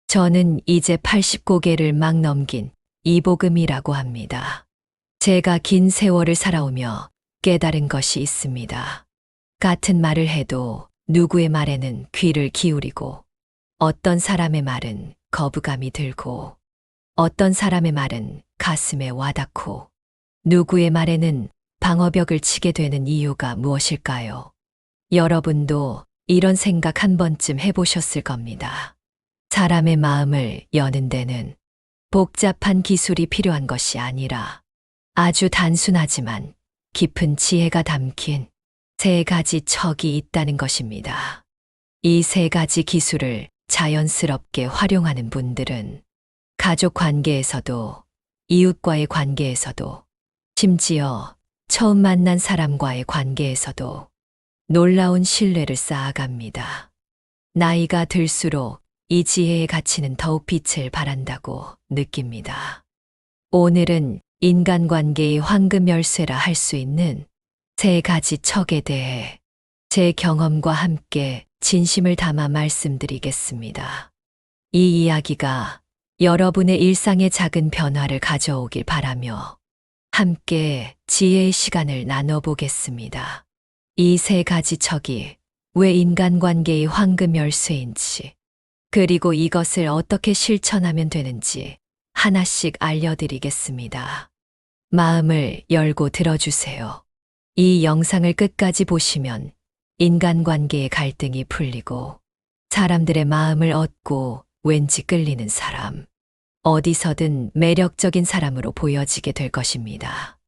저는 이제 80고개를 막 넘긴 이보금이라고 합니다. 제가 긴 세월을 살아오며 깨달은 것이 있습니다. 같은 말을 해도 누구의 말에는 귀를 기울이고, 어떤 사람의 말은 거부감이 들고, 어떤 사람의 말은 가슴에 와닿고, 누구의 말에는 방어벽을 치게 되는 이유가 무엇일까요? 여러분도 이런 생각 한 번쯤 해보셨을 겁니다. 사람의 마음을 여는 데는 복잡한 기술이 필요한 것이 아니라 아주 단순하지만 깊은 지혜가 담긴 세 가지 척이 있다는 것입니다. 이 세 가지 기술을 자연스럽게 활용하는 분들은 가족 관계에서도, 이웃과의 관계에서도, 심지어 처음 만난 사람과의 관계에서도 놀라운 신뢰를 쌓아갑니다. 나이가 들수록 이 지혜의 가치는 더욱 빛을 발한다고 느낍니다. 오늘은 인간관계의 황금 열쇠라 할 수 있는 세 가지 척에 대해 제 경험과 함께 진심을 담아 말씀드리겠습니다. 이 이야기가 여러분의 일상에 작은 변화를 가져오길 바라며 함께 지혜의 시간을 나눠보겠습니다. 이 세 가지 척이 왜 인간관계의 황금 열쇠인지, 그리고 이것을 어떻게 실천하면 되는지 하나씩 알려드리겠습니다. 마음을 열고 들어주세요. 이 영상을 끝까지 보시면 인간관계의 갈등이 풀리고 사람들의 마음을 얻고 왠지 끌리는 사람, 어디서든 매력적인 사람으로 보여지게 될 것입니다.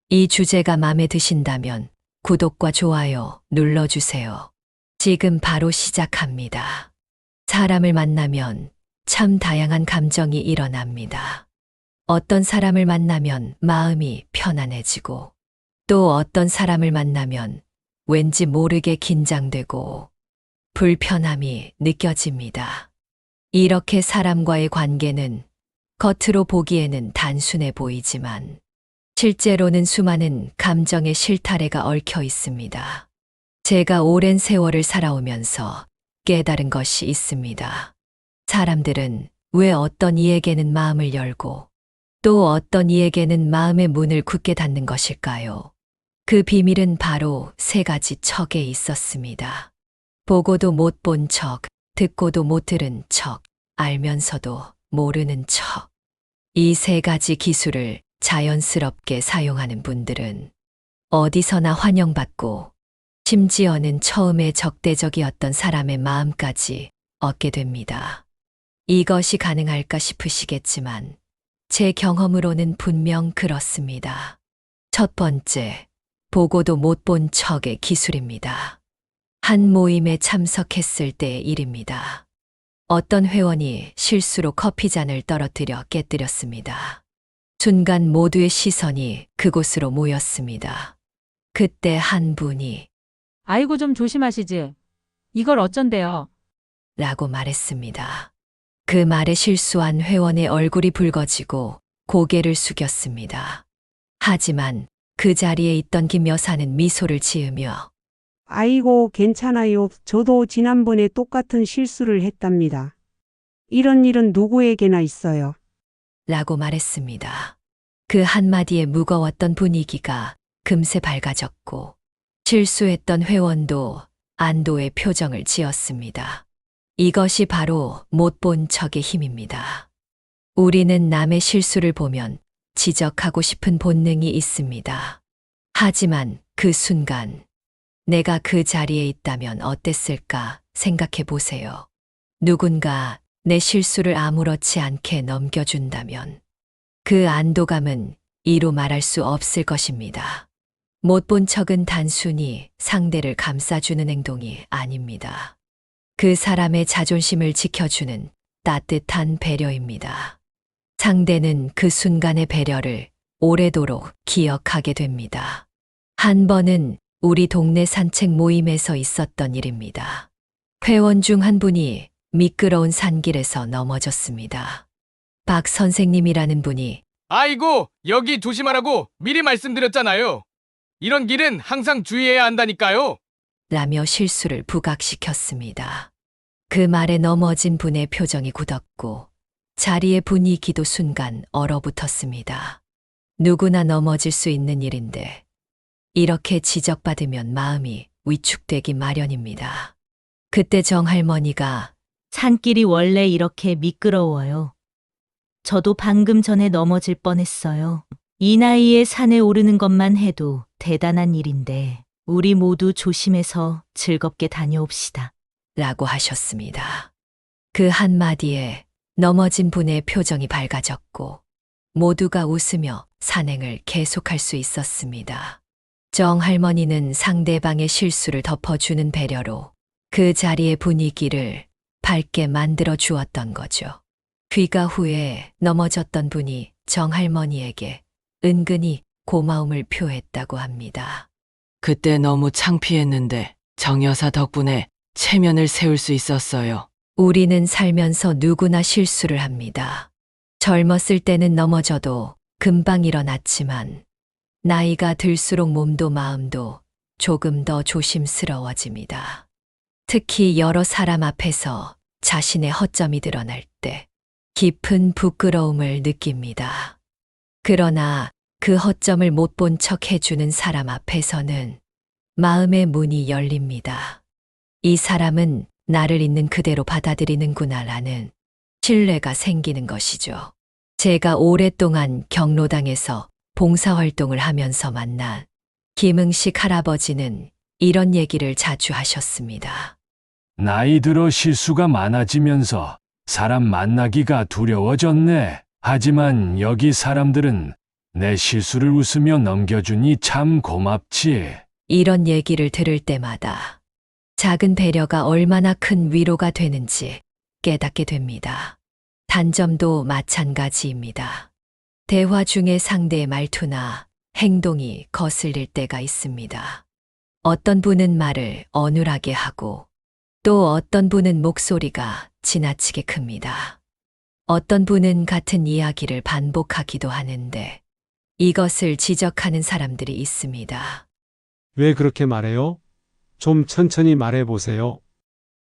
이 주제가 마음에 드신다면 구독과 좋아요 눌러주세요. 지금 바로 시작합니다. 사람을 만나면 참 다양한 감정이 일어납니다. 어떤 사람을 만나면 마음이 편안해지고, 또 어떤 사람을 만나면 왠지 모르게 긴장되고 불편함이 느껴집니다. 이렇게 사람과의 관계는 겉으로 보기에는 단순해 보이지만 실제로는 수많은 감정의 실타래가 얽혀 있습니다. 제가 오랜 세월을 살아오면서 깨달은 것이 있습니다. 사람들은 왜 어떤 이에게는 마음을 열고 또 어떤 이에게는 마음의 문을 굳게 닫는 것일까요? 그 비밀은 바로 세 가지 척에 있었습니다. 보고도 못 본 척, 듣고도 못 들은 척, 알면서도 모르는 척. 이 세 가지 기술을 자연스럽게 사용하는 분들은 어디서나 환영받고, 심지어는 처음에 적대적이었던 사람의 마음까지 얻게 됩니다. 이것이 가능할까 싶으시겠지만 제 경험으로는 분명 그렇습니다. 첫 번째, 보고도 못 본 척의 기술입니다. 한 모임에 참석했을 때의 일입니다. 어떤 회원이 실수로 커피잔을 떨어뜨려 깨뜨렸습니다. 순간 모두의 시선이 그곳으로 모였습니다. 그때 한 분이 아이고 좀 조심하시지. 이걸 어쩐대요. 라고 말했습니다. 그 말에 실수한 회원의 얼굴이 붉어지고 고개를 숙였습니다. 하지만 그 자리에 있던 김 여사는 미소를 지으며 아이고, 괜찮아요. 저도 지난번에 똑같은 실수를 했답니다. 이런 일은 누구에게나 있어요. 라고 말했습니다. 그 한마디에 무거웠던 분위기가 금세 밝아졌고, 실수했던 회원도 안도의 표정을 지었습니다. 이것이 바로 못 본 척의 힘입니다. 우리는 남의 실수를 보면 지적하고 싶은 본능이 있습니다. 하지만 그 순간 내가 그 자리에 있다면 어땠을까 생각해 보세요. 누군가 내 실수를 아무렇지 않게 넘겨준다면 그 안도감은 이루 말할 수 없을 것입니다. 못 본 척은 단순히 상대를 감싸주는 행동이 아닙니다. 그 사람의 자존심을 지켜주는 따뜻한 배려입니다. 상대는 그 순간의 배려를 오래도록 기억하게 됩니다. 한 번은 우리 동네 산책 모임에서 있었던 일입니다. 회원 중 한 분이 미끄러운 산길에서 넘어졌습니다. 박 선생님이라는 분이 아이고, 여기 조심하라고 미리 말씀드렸잖아요. 이런 길은 항상 주의해야 한다니까요. 라며 실수를 부각시켰습니다. 그 말에 넘어진 분의 표정이 굳었고 자리의 분위기도 순간 얼어붙었습니다. 누구나 넘어질 수 있는 일인데 이렇게 지적받으면 마음이 위축되기 마련입니다. 그때 정할머니가 산길이 원래 이렇게 미끄러워요. 저도 방금 전에 넘어질 뻔했어요. 이 나이에 산에 오르는 것만 해도 대단한 일인데 우리 모두 조심해서 즐겁게 다녀옵시다. 라고 하셨습니다. 그 한마디에 넘어진 분의 표정이 밝아졌고 모두가 웃으며 산행을 계속할 수 있었습니다. 정할머니는 상대방의 실수를 덮어주는 배려로 그 자리의 분위기를 밝게 만들어 주었던 거죠. 귀가 후에 넘어졌던 분이 정할머니에게 은근히 고마움을 표했다고 합니다. 그때 너무 창피했는데 정여사 덕분에 체면을 세울 수 있었어요. 우리는 살면서 누구나 실수를 합니다. 젊었을 때는 넘어져도 금방 일어났지만 나이가 들수록 몸도 마음도 조금 더 조심스러워집니다. 특히 여러 사람 앞에서 자신의 허점이 드러날 때 깊은 부끄러움을 느낍니다. 그러나 그 허점을 못 본 척 해주는 사람 앞에서는 마음의 문이 열립니다. 이 사람은 나를 있는 그대로 받아들이는구나라는 신뢰가 생기는 것이죠. 제가 오랫동안 경로당에서 봉사활동을 하면서 만난 김응식 할아버지는 이런 얘기를 자주 하셨습니다. 나이 들어 실수가 많아지면서 사람 만나기가 두려워졌네. 하지만 여기 사람들은 내 실수를 웃으며 넘겨주니 참 고맙지. 이런 얘기를 들을 때마다 작은 배려가 얼마나 큰 위로가 되는지 깨닫게 됩니다. 단점도 마찬가지입니다. 대화 중에 상대의 말투나 행동이 거슬릴 때가 있습니다. 어떤 분은 말을 어눌하게 하고 또 어떤 분은 목소리가 지나치게 큽니다. 어떤 분은 같은 이야기를 반복하기도 하는데 이것을 지적하는 사람들이 있습니다. 왜 그렇게 말해요? 좀 천천히 말해보세요.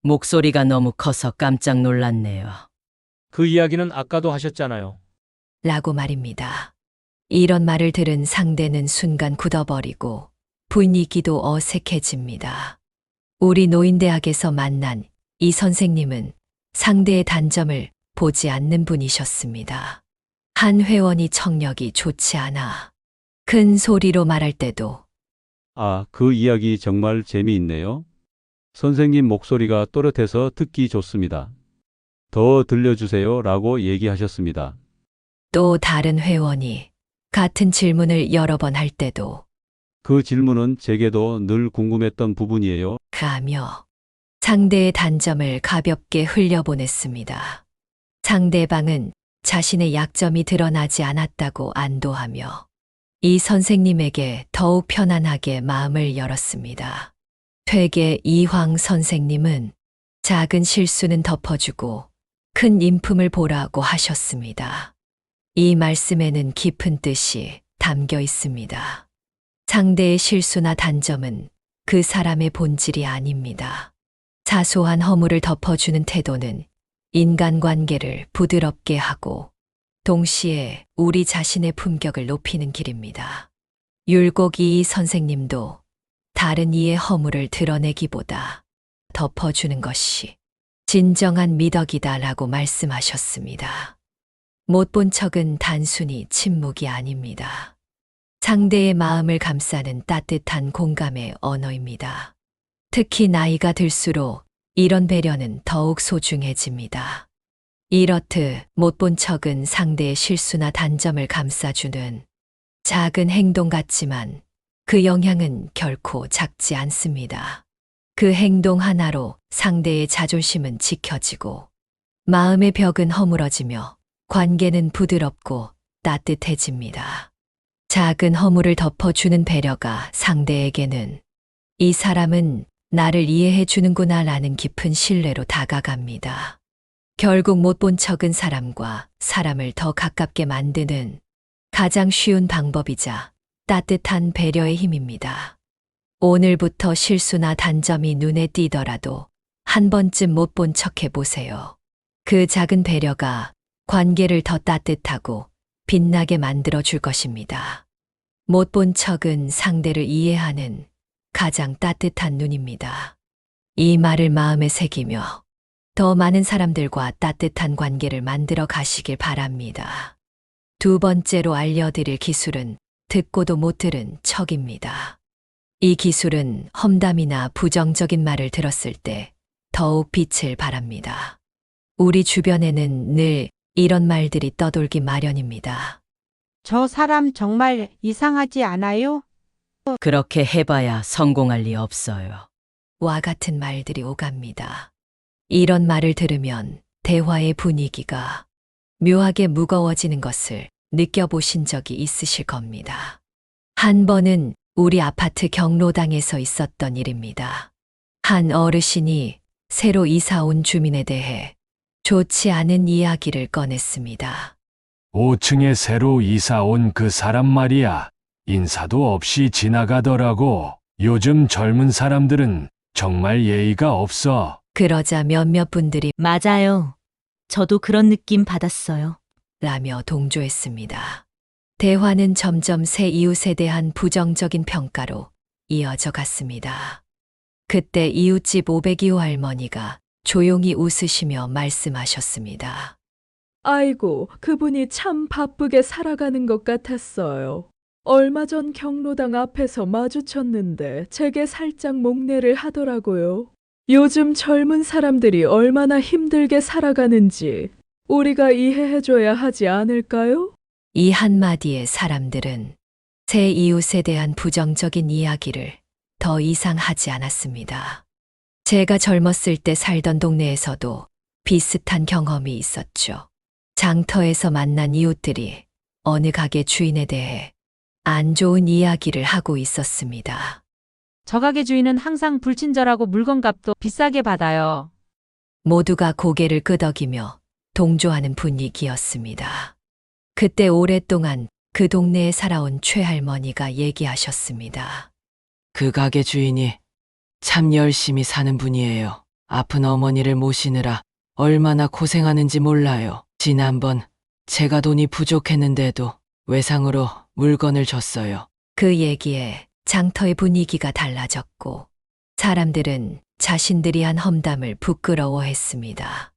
목소리가 너무 커서 깜짝 놀랐네요. 그 이야기는 아까도 하셨잖아요. 라고 말입니다. 이런 말을 들은 상대는 순간 굳어버리고 분위기도 어색해집니다. 우리 노인대학에서 만난 이 선생님은 상대의 단점을 보지 않는 분이셨습니다. 한 회원이 청력이 좋지 않아 큰 소리로 말할 때도 아, 그 이야기 정말 재미있네요. 선생님 목소리가 또렷해서 듣기 좋습니다. 더 들려주세요 라고 얘기하셨습니다. 또 다른 회원이 같은 질문을 여러 번 할 때도 그 질문은 제게도 늘 궁금했던 부분이에요. 하며 상대의 단점을 가볍게 흘려보냈습니다. 상대방은 자신의 약점이 드러나지 않았다고 안도하며 이 선생님에게 더욱 편안하게 마음을 열었습니다. 퇴계 이황 선생님은 작은 실수는 덮어주고 큰 인품을 보라고 하셨습니다. 이 말씀에는 깊은 뜻이 담겨 있습니다. 상대의 실수나 단점은 그 사람의 본질이 아닙니다. 사소한 허물을 덮어주는 태도는 인간관계를 부드럽게 하고 동시에 우리 자신의 품격을 높이는 길입니다. 율곡이 선생님도 다른 이의 허물을 드러내기보다 덮어주는 것이 진정한 미덕이다라고 말씀하셨습니다. 못 본 척은 단순히 침묵이 아닙니다. 상대의 마음을 감싸는 따뜻한 공감의 언어입니다. 특히 나이가 들수록 이런 배려는 더욱 소중해집니다. 이렇듯 못 본 척은 상대의 실수나 단점을 감싸주는 작은 행동 같지만 그 영향은 결코 작지 않습니다. 그 행동 하나로 상대의 자존심은 지켜지고 마음의 벽은 허물어지며 관계는 부드럽고 따뜻해집니다. 작은 허물을 덮어주는 배려가 상대에게는 이 사람은 나를 이해해 주는구나라는 깊은 신뢰로 다가갑니다. 결국 못 본 척은 사람과 사람을 더 가깝게 만드는 가장 쉬운 방법이자 따뜻한 배려의 힘입니다. 오늘부터 실수나 단점이 눈에 띄더라도 한 번쯤 못 본 척 해보세요. 그 작은 배려가 관계를 더 따뜻하고 빛나게 만들어 줄 것입니다. 못 본 척은 상대를 이해하는 가장 따뜻한 눈입니다. 이 말을 마음에 새기며 더 많은 사람들과 따뜻한 관계를 만들어 가시길 바랍니다. 두 번째로 알려드릴 기술은 듣고도 못 들은 척입니다. 이 기술은 험담이나 부정적인 말을 들었을 때 더욱 빛을 발합니다. 우리 주변에는 늘 이런 말들이 떠돌기 마련입니다. 저 사람 정말 이상하지 않아요? 그렇게 해봐야 성공할 리 없어요. 와 같은 말들이 오갑니다. 이런 말을 들으면 대화의 분위기가 묘하게 무거워지는 것을 느껴보신 적이 있으실 겁니다. 한 번은 우리 아파트 경로당에서 있었던 일입니다. 한 어르신이 새로 이사 온 주민에 대해 좋지 않은 이야기를 꺼냈습니다. 5층에 새로 이사 온 그 사람 말이야. 인사도 없이 지나가더라고. 요즘 젊은 사람들은 정말 예의가 없어. 그러자 몇몇 분들이 맞아요. 저도 그런 느낌 받았어요. 라며 동조했습니다. 대화는 점점 새 이웃에 대한 부정적인 평가로 이어져 갔습니다. 그때 이웃집 502호 할머니가 조용히 웃으시며 말씀하셨습니다. 아이고, 그분이 참 바쁘게 살아가는 것 같았어요. 얼마 전 경로당 앞에서 마주쳤는데 제게 살짝 목례를 하더라고요. 요즘 젊은 사람들이 얼마나 힘들게 살아가는지 우리가 이해해줘야 하지 않을까요? 이 한마디에 사람들은 새 이웃에 대한 부정적인 이야기를 더 이상 하지 않았습니다. 제가 젊었을 때 살던 동네에서도 비슷한 경험이 있었죠. 장터에서 만난 이웃들이 어느 가게 주인에 대해 안 좋은 이야기를 하고 있었습니다. 저 가게 주인은 항상 불친절하고 물건값도 비싸게 받아요. 모두가 고개를 끄덕이며 동조하는 분위기였습니다. 그때 오랫동안 그 동네에 살아온 최할머니가 얘기하셨습니다. 그 가게 주인이 참 열심히 사는 분이에요. 아픈 어머니를 모시느라 얼마나 고생하는지 몰라요. 지난번 제가 돈이 부족했는데도 외상으로 물건을 줬어요. 그 얘기에 장터의 분위기가 달라졌고 사람들은 자신들이 한 험담을 부끄러워했습니다.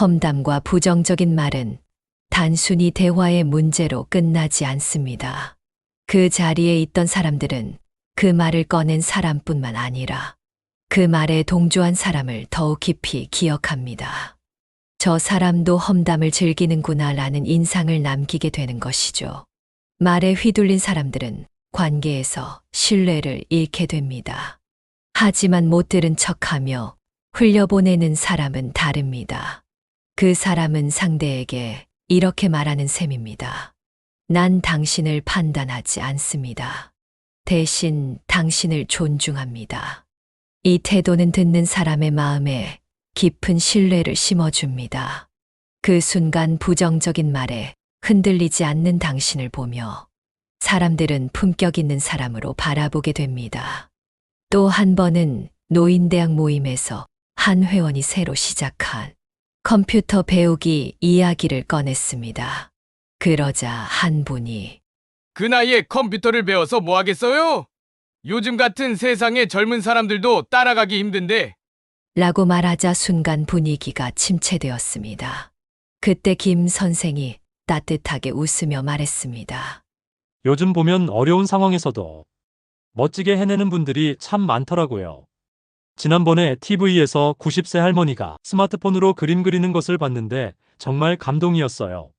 험담과 부정적인 말은 단순히 대화의 문제로 끝나지 않습니다. 그 자리에 있던 사람들은 그 말을 꺼낸 사람뿐만 아니라 그 말에 동조한 사람을 더욱 깊이 기억합니다. 저 사람도 험담을 즐기는구나 라는 인상을 남기게 되는 것이죠. 말에 휘둘린 사람들은 관계에서 신뢰를 잃게 됩니다. 하지만 못 들은 척하며 흘려보내는 사람은 다릅니다. 그 사람은 상대에게 이렇게 말하는 셈입니다. 난 당신을 판단하지 않습니다. 대신 당신을 존중합니다. 이 태도는 듣는 사람의 마음에 깊은 신뢰를 심어줍니다. 그 순간 부정적인 말에 흔들리지 않는 당신을 보며 사람들은 품격 있는 사람으로 바라보게 됩니다. 또 한 번은 노인대학 모임에서 한 회원이 새로 시작한 컴퓨터 배우기 이야기를 꺼냈습니다. 그러자 한 분이 그 나이에 컴퓨터를 배워서 뭐 하겠어요? 요즘 같은 세상에 젊은 사람들도 따라가기 힘든데. 라고 말하자 순간 분위기가 침체되었습니다. 그때 김 선생이 따뜻하게 웃으며 말했습니다. 요즘 보면 어려운 상황에서도 멋지게 해내는 분들이 참 많더라고요. 지난번에 TV에서 90세 할머니가 스마트폰으로 그림 그리는 것을 봤는데 정말 감동이었어요.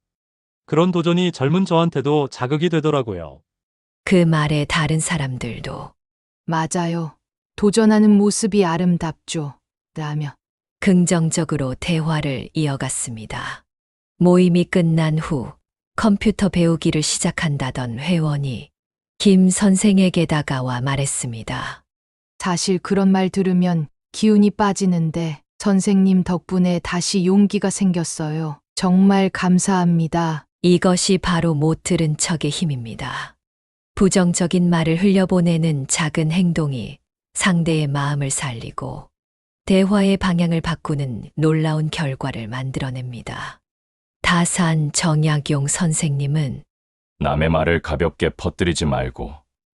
그런 도전이 젊은 저한테도 자극이 되더라고요. 그 말에 다른 사람들도 맞아요. 도전하는 모습이 아름답죠. 라며 긍정적으로 대화를 이어갔습니다. 모임이 끝난 후 컴퓨터 배우기를 시작한다던 회원이 김 선생에게 다가와 말했습니다. 사실 그런 말 들으면 기운이 빠지는데 선생님 덕분에 다시 용기가 생겼어요. 정말 감사합니다. 이것이 바로 못 들은 척의 힘입니다. 부정적인 말을 흘려보내는 작은 행동이 상대의 마음을 살리고 대화의 방향을 바꾸는 놀라운 결과를 만들어냅니다. 다산 정약용 선생님은 남의 말을 가볍게 퍼뜨리지 말고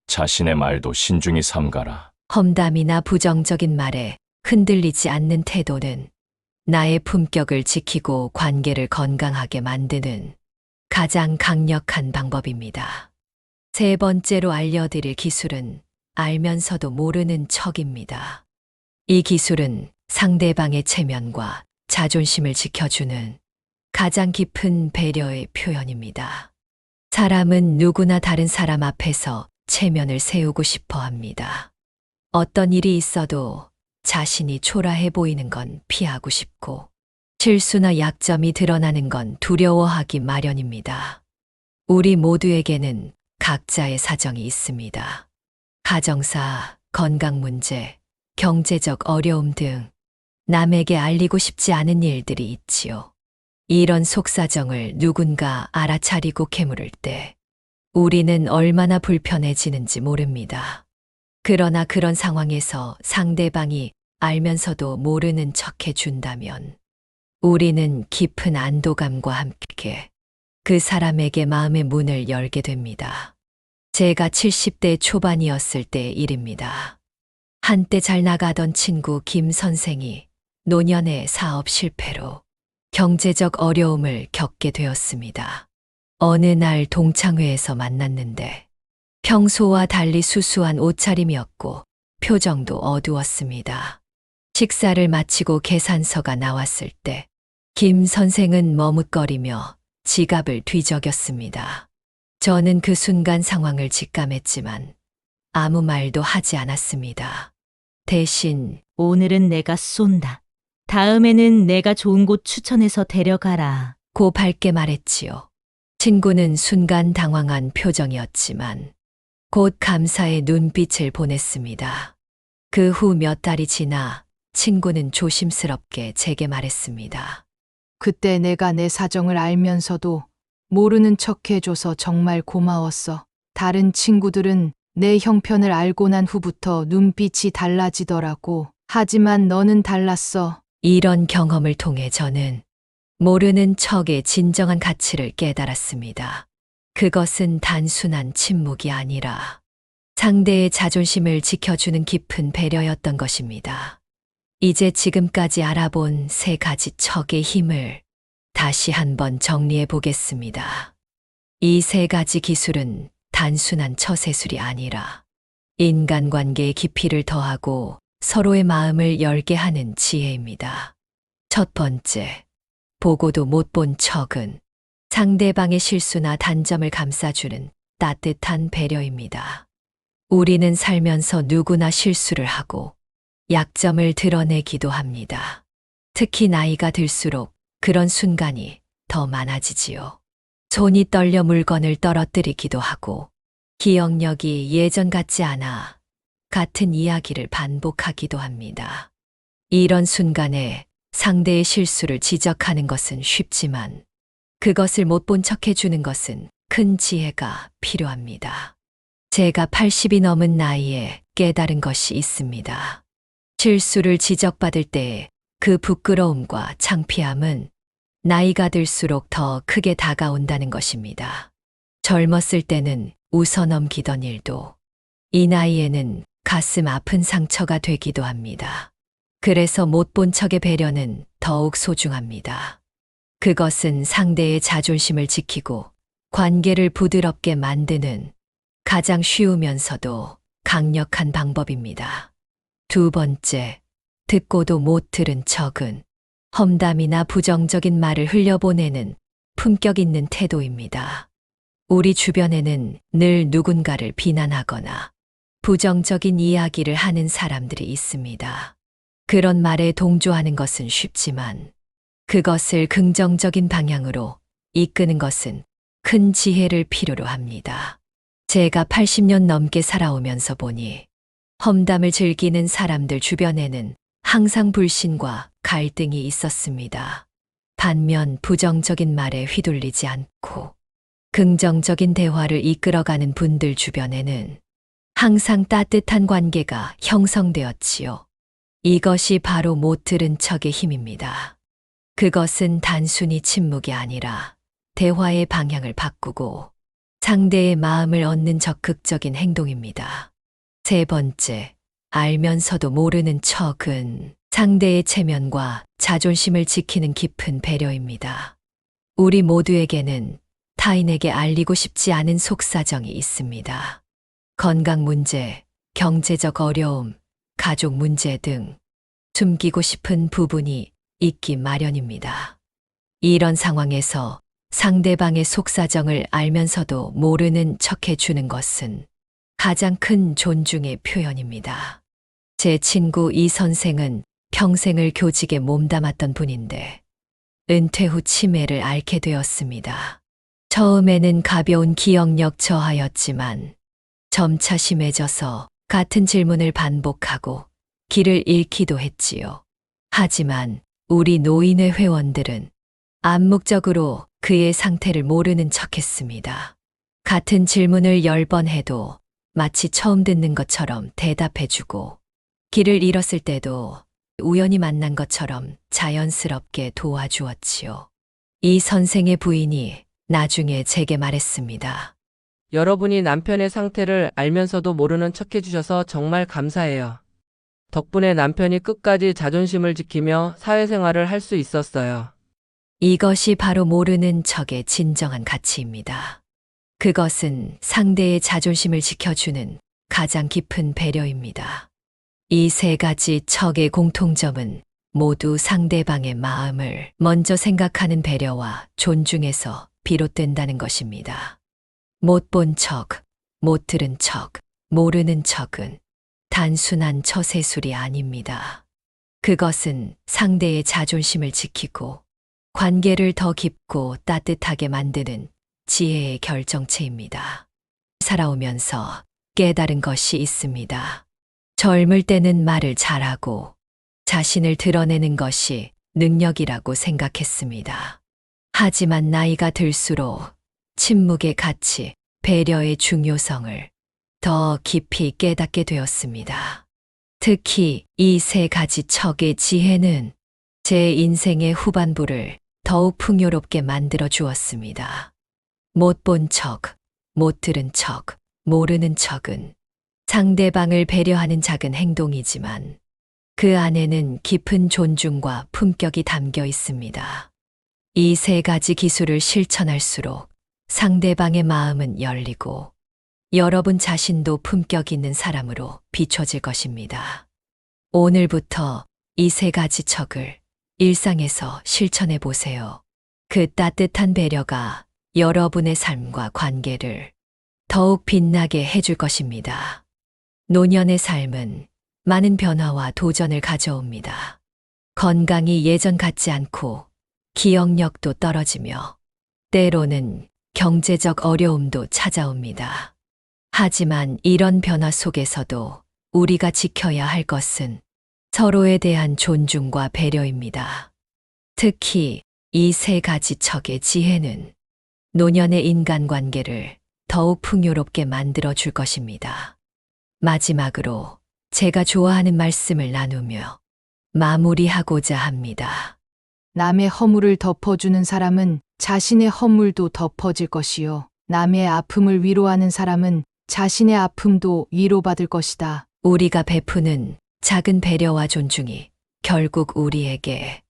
자신의 말도 신중히 삼가라. 험담이나 부정적인 말에 흔들리지 않는 태도는 나의 품격을 지키고 관계를 건강하게 만드는 가장 강력한 방법입니다. 세 번째로 알려드릴 기술은 알면서도 모르는 척입니다. 이 기술은 상대방의 체면과 자존심을 지켜주는 가장 깊은 배려의 표현입니다. 사람은 누구나 다른 사람 앞에서 체면을 세우고 싶어 합니다. 어떤 일이 있어도 자신이 초라해 보이는 건 피하고 싶고, 실수나 약점이 드러나는 건 두려워하기 마련입니다. 우리 모두에게는 각자의 사정이 있습니다. 가정사, 건강 문제, 경제적 어려움 등 남에게 알리고 싶지 않은 일들이 있지요. 이런 속사정을 누군가 알아차리고 캐물을 때 우리는 얼마나 불편해지는지 모릅니다. 그러나 그런 상황에서 상대방이 알면서도 모르는 척 해준다면 우리는 깊은 안도감과 함께 그 사람에게 마음의 문을 열게 됩니다. 제가 70대 초반이었을 때의 일입니다. 한때 잘 나가던 친구 김 선생이 노년의 사업 실패로 경제적 어려움을 겪게 되었습니다. 어느 날 동창회에서 만났는데 평소와 달리 수수한 옷차림이었고 표정도 어두웠습니다. 식사를 마치고 계산서가 나왔을 때 김 선생은 머뭇거리며 지갑을 뒤적였습니다. 저는 그 순간 상황을 직감했지만 아무 말도 하지 않았습니다. 대신 오늘은 내가 쏜다. 다음에는 내가 좋은 곳 추천해서 데려가라. 고 밝게 말했지요. 친구는 순간 당황한 표정이었지만 곧 감사의 눈빛을 보냈습니다. 그 후 몇 달이 지나 친구는 조심스럽게 제게 말했습니다. 그때 내가 내 사정을 알면서도 모르는 척 해줘서 정말 고마웠어. 다른 친구들은 내 형편을 알고 난 후부터 눈빛이 달라지더라고. 하지만 너는 달랐어. 이런 경험을 통해 저는 모르는 척의 진정한 가치를 깨달았습니다. 그것은 단순한 침묵이 아니라 상대의 자존심을 지켜주는 깊은 배려였던 것입니다. 이제 지금까지 알아본 세 가지 척의 힘을 다시 한번 정리해 보겠습니다. 이 세 가지 기술은 단순한 처세술이 아니라 인간관계의 깊이를 더하고 서로의 마음을 열게 하는 지혜입니다. 첫 번째, 보고도 못 본 척은 상대방의 실수나 단점을 감싸주는 따뜻한 배려입니다. 우리는 살면서 누구나 실수를 하고 약점을 드러내기도 합니다. 특히 나이가 들수록 그런 순간이 더 많아지지요. 손이 떨려 물건을 떨어뜨리기도 하고 기억력이 예전 같지 않아 같은 이야기를 반복하기도 합니다. 이런 순간에 상대의 실수를 지적하는 것은 쉽지만 그것을 못 본 척 해주는 것은 큰 지혜가 필요합니다. 제가 80이 넘은 나이에 깨달은 것이 있습니다. 실수를 지적받을 때의 그 부끄러움과 창피함은 나이가 들수록 더 크게 다가온다는 것입니다. 젊었을 때는 웃어 넘기던 일도 이 나이에는 가슴 아픈 상처가 되기도 합니다. 그래서 못 본 척의 배려는 더욱 소중합니다. 그것은 상대의 자존심을 지키고 관계를 부드럽게 만드는 가장 쉬우면서도 강력한 방법입니다. 두 번째, 듣고도 못 들은 척은 험담이나 부정적인 말을 흘려보내는 품격 있는 태도입니다. 우리 주변에는 늘 누군가를 비난하거나 부정적인 이야기를 하는 사람들이 있습니다. 그런 말에 동조하는 것은 쉽지만 그것을 긍정적인 방향으로 이끄는 것은 큰 지혜를 필요로 합니다. 제가 80년 넘게 살아오면서 보니 험담을 즐기는 사람들 주변에는 항상 불신과 갈등이 있었습니다. 반면 부정적인 말에 휘둘리지 않고 긍정적인 대화를 이끌어가는 분들 주변에는 항상 따뜻한 관계가 형성되었지요. 이것이 바로 못 들은 척의 힘입니다. 그것은 단순히 침묵이 아니라 대화의 방향을 바꾸고 상대의 마음을 얻는 적극적인 행동입니다. 세 번째, 알면서도 모르는 척은 상대의 체면과 자존심을 지키는 깊은 배려입니다. 우리 모두에게는 타인에게 알리고 싶지 않은 속사정이 있습니다. 건강 문제, 경제적 어려움, 가족 문제 등 숨기고 싶은 부분이 있기 마련입니다. 이런 상황에서 상대방의 속사정을 알면서도 모르는 척해 주는 것은 가장 큰 존중의 표현입니다. 제 친구 이 선생은 평생을 교직에 몸담았던 분인데 은퇴 후 치매를 앓게 되었습니다. 처음에는 가벼운 기억력 저하였지만 점차 심해져서 같은 질문을 반복하고 길을 잃기도 했지요. 하지만 우리 노인회 회원들은 암묵적으로 그의 상태를 모르는 척했습니다. 같은 질문을 10번 해도 마치 처음 듣는 것처럼 대답해주고 길을 잃었을 때도 우연히 만난 것처럼 자연스럽게 도와주었지요. 이 선생의 부인이 나중에 제게 말했습니다. 여러분이 남편의 상태를 알면서도 모르는 척 해주셔서 정말 감사해요. 덕분에 남편이 끝까지 자존심을 지키며 사회생활을 할 수 있었어요. 이것이 바로 모르는 척의 진정한 가치입니다. 그것은 상대의 자존심을 지켜주는 가장 깊은 배려입니다. 이 세 가지 척의 공통점은 모두 상대방의 마음을 먼저 생각하는 배려와 존중에서 비롯된다는 것입니다. 못 본 척, 못 들은 척, 모르는 척은 단순한 처세술이 아닙니다. 그것은 상대의 자존심을 지키고 관계를 더 깊고 따뜻하게 만드는 지혜의 결정체입니다. 살아오면서 깨달은 것이 있습니다. 젊을 때는 말을 잘하고 자신을 드러내는 것이 능력이라고 생각했습니다. 하지만 나이가 들수록 침묵의 가치, 배려의 중요성을 더 깊이 깨닫게 되었습니다. 특히 이 세 가지 척의 지혜는 제 인생의 후반부를 더욱 풍요롭게 만들어 주었습니다. 못 본 척, 못 들은 척, 모르는 척은 상대방을 배려하는 작은 행동이지만 그 안에는 깊은 존중과 품격이 담겨 있습니다. 이 세 가지 기술을 실천할수록 상대방의 마음은 열리고 여러분 자신도 품격 있는 사람으로 비춰질 것입니다. 오늘부터 이 세 가지 척을 일상에서 실천해 보세요. 그 따뜻한 배려가 여러분의 삶과 관계를 더욱 빛나게 해줄 것입니다. 노년의 삶은 많은 변화와 도전을 가져옵니다. 건강이 예전 같지 않고 기억력도 떨어지며 때로는 경제적 어려움도 찾아옵니다. 하지만 이런 변화 속에서도 우리가 지켜야 할 것은 서로에 대한 존중과 배려입니다. 특히 이 세 가지 척의 지혜는 노년의 인간관계를 더욱 풍요롭게 만들어 줄 것입니다. 마지막으로 제가 좋아하는 말씀을 나누며 마무리하고자 합니다. 남의 허물을 덮어주는 사람은 자신의 허물도 덮어질 것이요. 남의 아픔을 위로하는 사람은 자신의 아픔도 위로받을 것이다. 우리가 베푸는 작은 배려와 존중이 결국 우리에게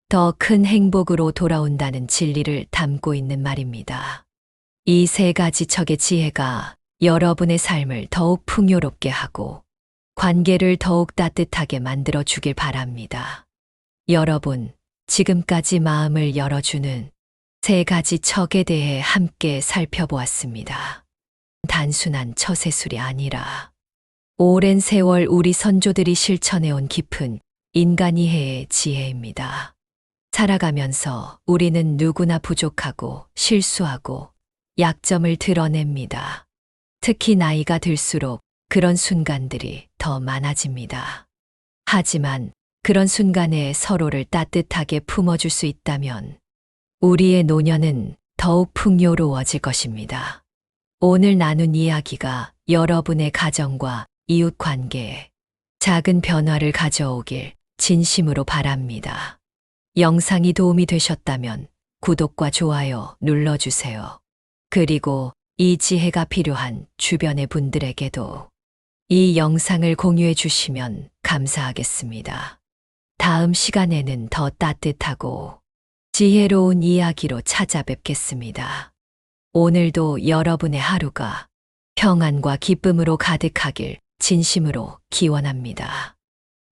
더 큰 행복으로 돌아온다는 진리를 담고 있는 말입니다. 이 세 가지 척의 지혜가 여러분의 삶을 더욱 풍요롭게 하고 관계를 더욱 따뜻하게 만들어 주길 바랍니다. 여러분, 지금까지 마음을 열어주는 세 가지 척에 대해 함께 살펴보았습니다. 단순한 처세술이 아니라 오랜 세월 우리 선조들이 실천해온 깊은 인간 이해의 지혜입니다. 살아가면서 우리는 누구나 부족하고 실수하고 약점을 드러냅니다. 특히 나이가 들수록 그런 순간들이 더 많아집니다. 하지만 그런 순간에 서로를 따뜻하게 품어줄 수 있다면 우리의 노년은 더욱 풍요로워질 것입니다. 오늘 나눈 이야기가 여러분의 가정과 이웃 관계에 작은 변화를 가져오길 진심으로 바랍니다. 영상이 도움이 되셨다면 구독과 좋아요 눌러주세요. 그리고 이 지혜가 필요한 주변의 분들에게도 이 영상을 공유해 주시면 감사하겠습니다. 다음 시간에는 더 따뜻하고 지혜로운 이야기로 찾아뵙겠습니다. 오늘도 여러분의 하루가 평안과 기쁨으로 가득하길 진심으로 기원합니다.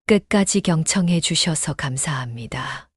끝까지 경청해 주셔서 감사합니다.